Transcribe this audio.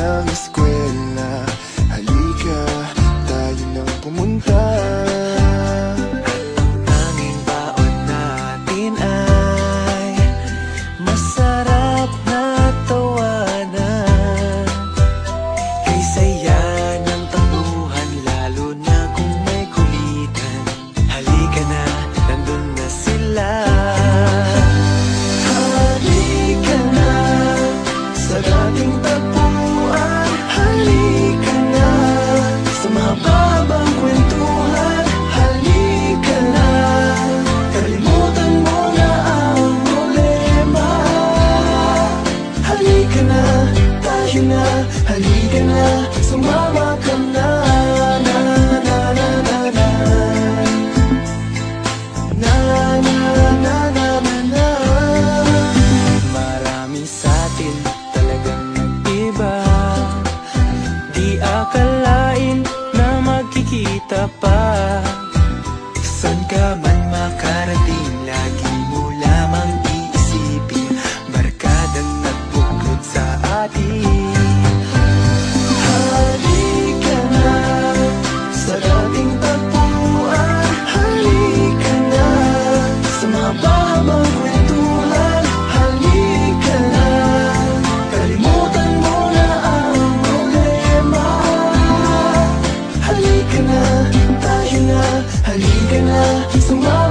ng eskwela. Halika, tayo nang pumunta. Tanging baon natin ay masarap na tawanan. Kay saya ng takbuhan, lalo na kung may kulitan. Halika na, nandun na sila. Halika na sa dating tagpuan. Halika na sa mahabang kwentuhan. Halika na, kalimutan mo na ang problema. Halika na, tayo na. Halika na, sumama ka na. Na na na na na. Na na na na na na. Marami sa atin talagang nag-iba. Di akalain na magkikita pa. San ka man makarating, lagi mo lamang iisipin barkadang nagbuklod sa atin. Halika na sa dating tagpuan. Halika na sa mahabang kwentuhan. Halika na, kalimutan mo na ang problema. Halika na, tayo na. Halika na, sumama